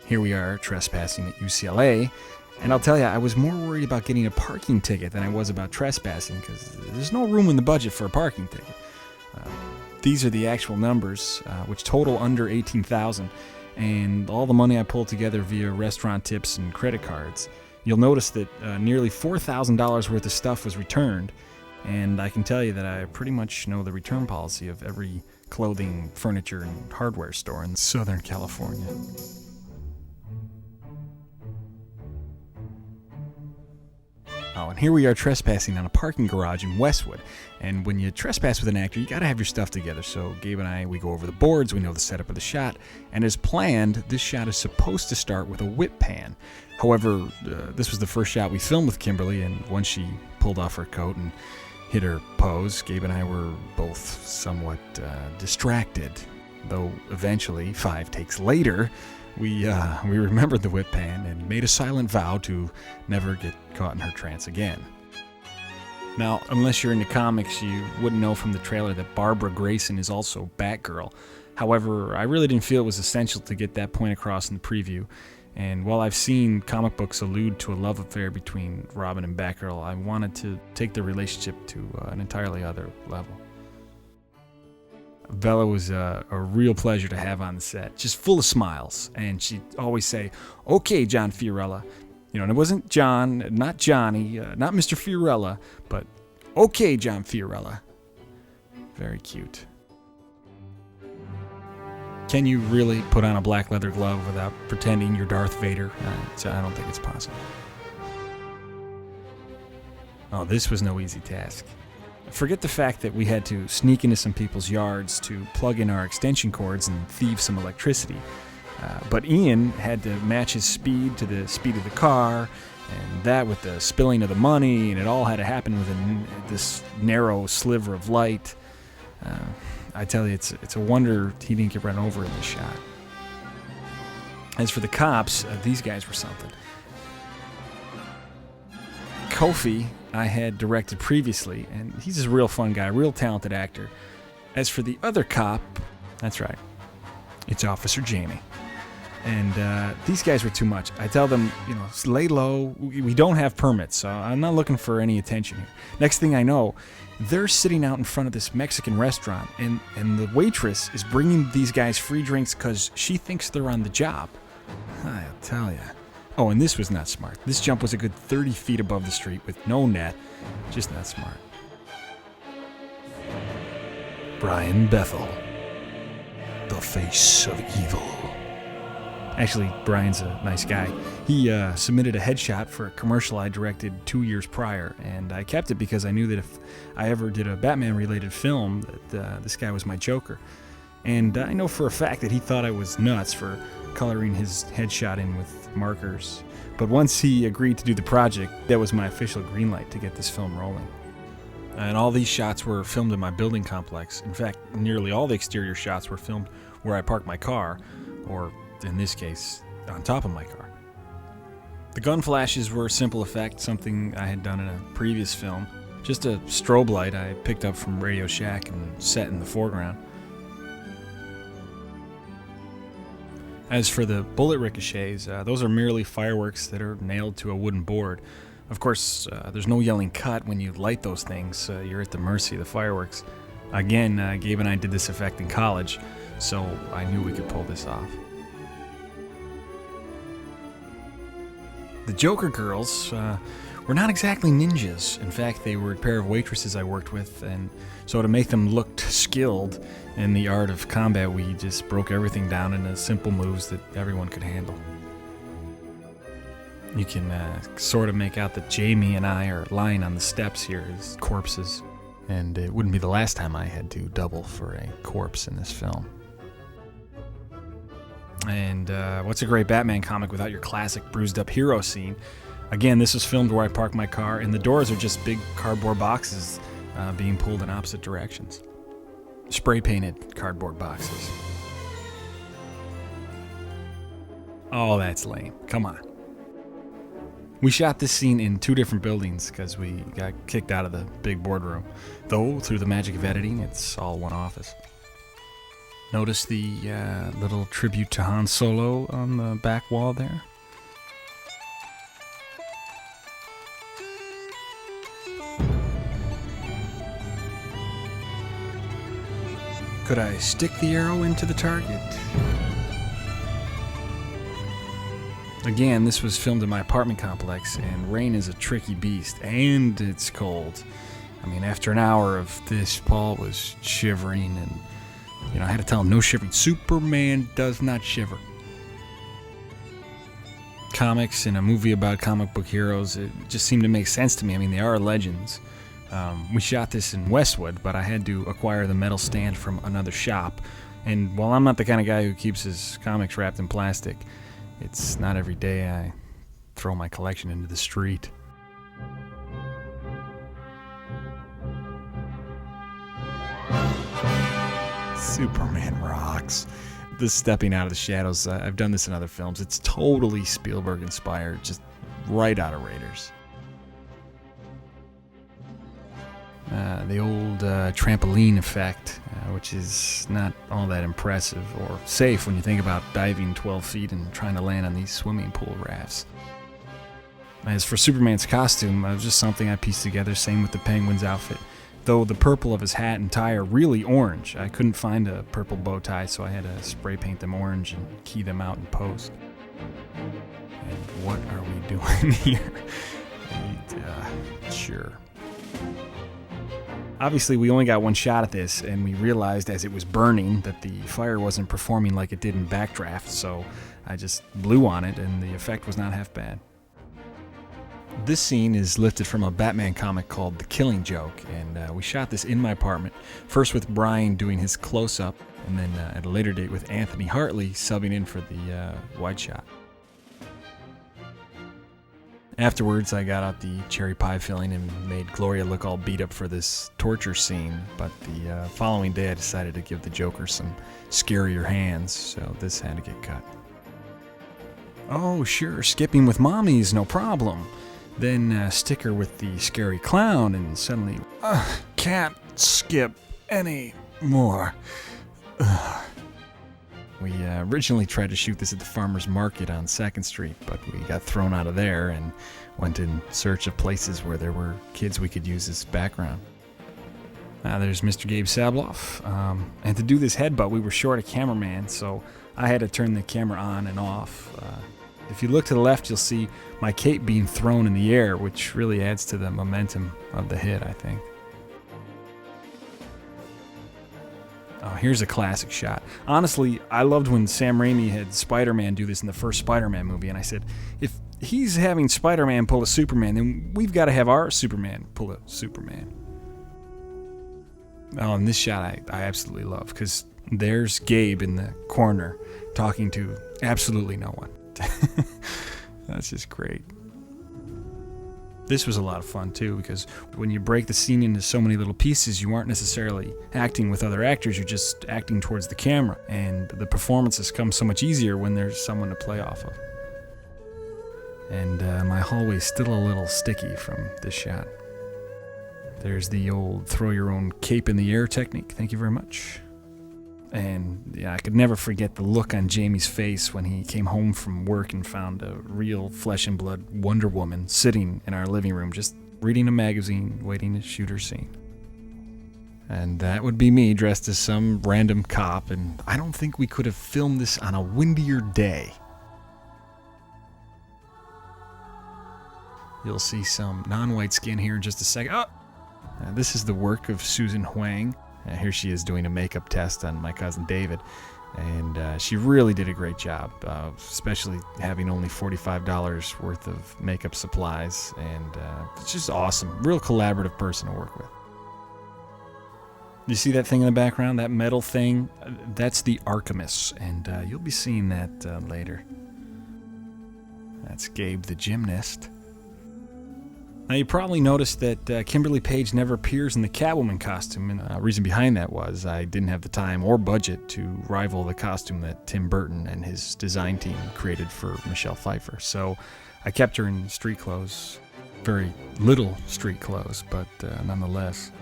Here we are trespassing at UCLA, and I'll tell you, I was more worried about getting a parking ticket than I was about trespassing, because there's no room in the budget for a parking ticket. These are the actual numbers, which total under $18,000, and all the money I pulled together via restaurant tips and credit cards. You'll notice that nearly $4,000 worth of stuff was returned, and I can tell you that I pretty much know the return policy of every clothing, furniture, and hardware store in Southern California. Oh, and here we are trespassing on a parking garage in Westwood. And when you trespass with an actor, you gotta have your stuff together. So Gabe and I, we go over the boards, we know the setup of the shot, and as planned, this shot is supposed to start with a whip pan. However, this was the first shot we filmed with Kimberly, and once she pulled off her coat and hit her pose, Gabe and I were both somewhat distracted. Though eventually, 5 takes later, we remembered the whip pan and made a silent vow to never get caught in her trance again. Now, unless you're into comics, you wouldn't know from the trailer that Barbara Grayson is also Batgirl. However, I really didn't feel it was essential to get that point across in the preview. And while I've seen comic books allude to a love affair between Robin and Batgirl, I wanted to take the relationship to an entirely other level. Bella was a real pleasure to have on the set, just full of smiles, and she'd always say, "Okay, John Fiorella." You know, and it wasn't John, not Johnny, not Mr. Fiorella, but "Okay, John Fiorella." Very cute. Can you really put on a black leather glove without pretending you're Darth Vader? I don't think it's possible. Oh, this was no easy task. Forget the fact that we had to sneak into some people's yards to plug in our extension cords and thieve some electricity. But Ian had to match his speed to the speed of the car, and that with the spilling of the money, and it all had to happen within this narrow sliver of light. I tell you, it's a wonder he didn't get run over in this shot. As for the cops, these guys were something. Kofi I had directed previously, and he's a real fun guy, real talented actor. As for the other cop, that's right, it's Officer Jamie. And these guys were too much. I tell them, lay low, we don't have permits, so I'm not looking for any attention here. Next thing I know, they're sitting out in front of this Mexican restaurant, and the waitress is bringing these guys free drinks because she thinks they're on the job. I'll tell ya. Oh, and this was not smart. This jump was a good 30 feet above the street with no net. Just not smart. Brian Bethel, the face of evil. Actually, Brian's a nice guy. He submitted a headshot for a commercial I directed 2 years prior, and I kept it because I knew that if I ever did a Batman-related film, that this guy was my Joker. And I know for a fact that he thought I was nuts for coloring his headshot in with markers. But once he agreed to do the project, that was my official green light to get this film rolling. And all these shots were filmed in my building complex. In fact, nearly all the exterior shots were filmed where I parked my car, or in this case, on top of my car. The gun flashes were a simple effect, something I had done in a previous film. Just a strobe light I picked up from Radio Shack and set in the foreground. As for the bullet ricochets, those are merely fireworks that are nailed to a wooden board. Of course, there's no yelling cut when you light those things. You're at the mercy of the fireworks. Again, Gabe and I did this effect in college, so I knew we could pull this off. The Joker girls were not exactly ninjas. In fact, they were a pair of waitresses I worked with, and so to make them look skilled in the art of combat, we just broke everything down into simple moves that everyone could handle. You can sort of make out that Jamie and I are lying on the steps here as corpses, and it wouldn't be the last time I had to double for a corpse in this film. And what's a great Batman comic without your classic bruised-up hero scene? Again, this was filmed where I parked my car, and the doors are just big cardboard boxes being pulled in opposite directions. Spray-painted cardboard boxes. Oh, that's lame. Come on. We shot this scene in 2 different buildings because we got kicked out of the big boardroom. Though, through the magic of editing, it's all one office. Notice the little tribute to Han Solo on the back wall there? Could I stick the arrow into the target? Again, this was filmed in my apartment complex, and rain is a tricky beast, and it's cold. I mean, after an hour of this, Paul was shivering, and I had to tell him no shivering. Superman does not shiver. Comics and a movie about comic book heroes, it just seemed to make sense to me. I mean, they are legends. We shot this in Westwood, but I had to acquire the metal stand from another shop. And while I'm not the kind of guy who keeps his comics wrapped in plastic, it's not every day I throw my collection into the street. Superman rocks. This stepping out of the shadows, I've done this in other films. It's totally Spielberg inspired, just right out of Raiders. The old trampoline effect, which is not all that impressive or safe when you think about diving 12 feet and trying to land on these swimming pool rafts. As for Superman's costume, it was just something I pieced together, same with the Penguin's outfit. Though the purple of his hat and tie are really orange, I couldn't find a purple bow tie, so I had to spray paint them orange and key them out in post. And what are we doing here? Sure. Obviously, we only got one shot at this, and we realized as it was burning that the fire wasn't performing like it did in Backdraft, so I just blew on it, and the effect was not half bad. This scene is lifted from a Batman comic called The Killing Joke, and we shot this in my apartment, first with Brian doing his close-up, and then at a later date with Anthony Hartley subbing in for the wide shot. Afterwards, I got out the cherry pie filling and made Gloria look all beat up for this torture scene, but the following day I decided to give the Joker some scarier hands, so this had to get cut. Oh, sure, skipping with mommies, no problem. Then stick her with the scary clown, and suddenly, can't skip any more. We originally tried to shoot this at the farmer's market on 2nd Street, but we got thrown out of there and went in search of places where there were kids we could use as background. There's Mr. Gabe Sabloff. And to do this headbutt, we were short a cameraman, so I had to turn the camera on and off. If you look to the left, you'll see my cape being thrown in the air, which really adds to the momentum of the hit, I think. Oh, here's a classic shot. Honestly, I loved when Sam Raimi had Spider-Man do this in the first Spider-Man movie, and I said, if he's having Spider-Man pull a Superman, then we've got to have our Superman pull a Superman. Oh, and this shot I absolutely love, because there's Gabe in the corner talking to absolutely no one. That's just great. This was a lot of fun too, because when you break the scene into so many little pieces, you aren't necessarily acting with other actors, you're just acting towards the camera, and the performances come so much easier when there's someone to play off of. And my hallway's still a little sticky from this shot. There's the old throw your own cape in the air technique, thank you very much. And yeah, I could never forget the look on Jamie's face when he came home from work and found a real flesh and blood Wonder Woman sitting in our living room, just reading a magazine, waiting to shoot her scene. And that would be me dressed as some random cop, and I don't think we could have filmed this on a windier day. You'll see some non-white skin here in just a second. This is the work of Susan Huang. Here she is doing a makeup test on my cousin David, and she really did a great job, especially having only $45 worth of makeup supplies, and it's just awesome. Real collaborative person to work with. You see that thing in the background, that metal thing? That's the Archimus, and you'll be seeing that later. That's Gabe the gymnast. Now, you probably noticed that Kimberly Page never appears in the Catwoman costume, and the reason behind that was I didn't have the time or budget to rival the costume that Tim Burton and his design team created for Michelle Pfeiffer. So I kept her in street clothes. Very little street clothes, but nonetheless.